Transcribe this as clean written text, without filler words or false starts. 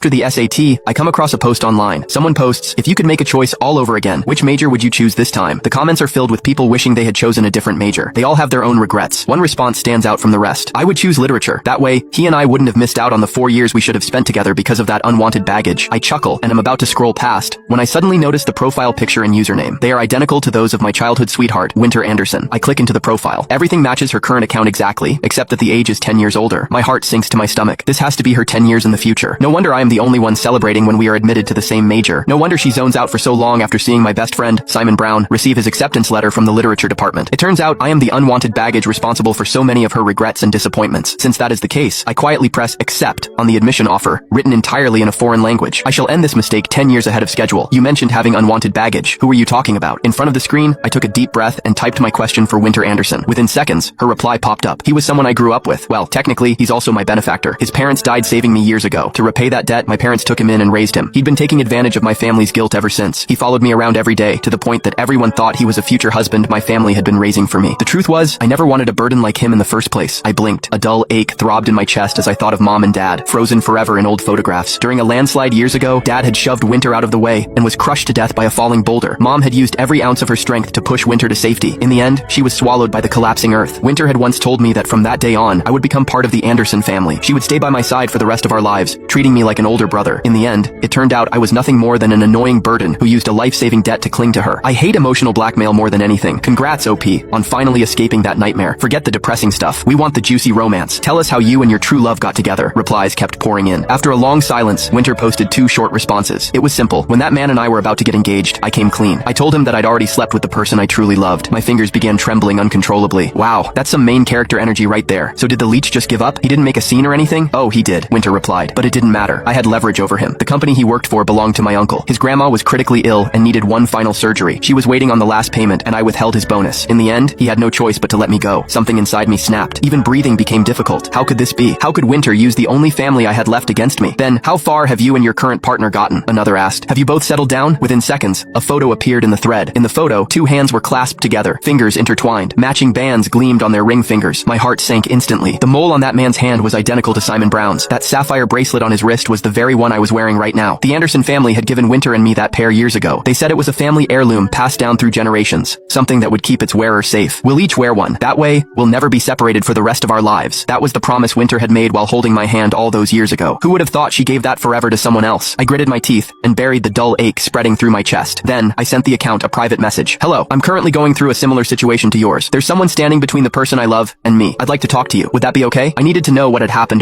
After the SAT, I come across a post online. Someone posts, if you could make a choice all over again, which major would you choose this time? The comments are filled with people wishing they had chosen a different major. They all have their own regrets. One response stands out from the rest. I would choose literature. That way, he and I wouldn't have missed out on the 4 years we should have spent together because of that unwanted baggage. I chuckle and am about to scroll past when I suddenly notice the profile picture and username. They are identical to those of my childhood sweetheart, Winter Anderson. I click into the profile. Everything matches her current account exactly, except that the age is 10 years older. My heart sinks to my stomach. This has to be her 10 years in the future. No wonder I am the only one celebrating when we are admitted to the same major. No wonder she zones out for so long after seeing my best friend, Simon Brown, receive his acceptance letter from the literature department. It turns out I am the unwanted baggage responsible for so many of her regrets and disappointments. Since that is the case, I quietly press accept on the admission offer, written entirely in a foreign language. I shall end this mistake 10 years ahead of schedule. You mentioned having unwanted baggage. Who are you talking about? In front of the screen, I took a deep breath and typed my question for Winter Anderson. Within seconds, her reply popped up. He was someone I grew up with. Well, technically, he's also my benefactor. His parents died saving me years ago. To repay that debt, my parents took him in and raised him. He'd been taking advantage of my family's guilt ever since. He followed me around every day, to the point that everyone thought he was a future husband my family had been raising for me. The truth was, I never wanted a burden like him in the first place. I blinked. A dull ache throbbed in my chest as I thought of Mom and Dad, frozen forever in old photographs. During a landslide years ago, Dad had shoved Winter out of the way and was crushed to death by a falling boulder. Mom had used every ounce of her strength to push Winter to safety. In the end, she was swallowed by the collapsing earth. Winter had once told me that from that day on, I would become part of the Anderson family. She would stay by my side for the rest of our lives, treating me like an older brother. In the end, it turned out I was nothing more than an annoying burden who used a life-saving debt to cling to her. I hate emotional blackmail more than anything. Congrats, OP, on finally escaping that nightmare. Forget the depressing stuff. We want the juicy romance. Tell us how you and your true love got together. Replies kept pouring in. After a long silence, Winter posted 2 short responses. It was simple. When that man and I were about to get engaged, I came clean. I told him that I'd already slept with the person I truly loved. My fingers began trembling uncontrollably. Wow, that's some main character energy right there. So did the leech just give up? He didn't make a scene or anything? Oh, he did, Winter replied. But it didn't matter. I had leverage over him. The company he worked for belonged to my uncle. His grandma was critically ill and needed one final surgery. She was waiting on the last payment and I withheld his bonus. In the end, he had no choice but to let me go. Something inside me snapped. Even breathing became difficult. How could this be? How could Winter use the only family I had left against me? Then, how far have you and your current partner gotten? Another asked. Have you both settled down? Within seconds, a photo appeared in the thread. In the photo, 2 hands were clasped together, fingers intertwined. Matching bands gleamed on their ring fingers. My heart sank instantly. The mole on that man's hand was identical to Simon Brown's. That sapphire bracelet on his wrist was the very one I was wearing right now. The Anderson family had given Winter and me that pair years ago. They said it was a family heirloom passed down through generations, something that would keep its wearer safe. We'll each wear one. That way, we'll never be separated for the rest of our lives. That was the promise Winter had made while holding my hand all those years ago. Who would have thought she gave that forever to someone else? I gritted my teeth and buried the dull ache spreading through my chest. Then, I sent the account a private message. Hello, I'm currently going through a similar situation to yours. There's someone standing between the person I love and me. I'd like to talk to you. Would that be okay? I needed to know what had happened over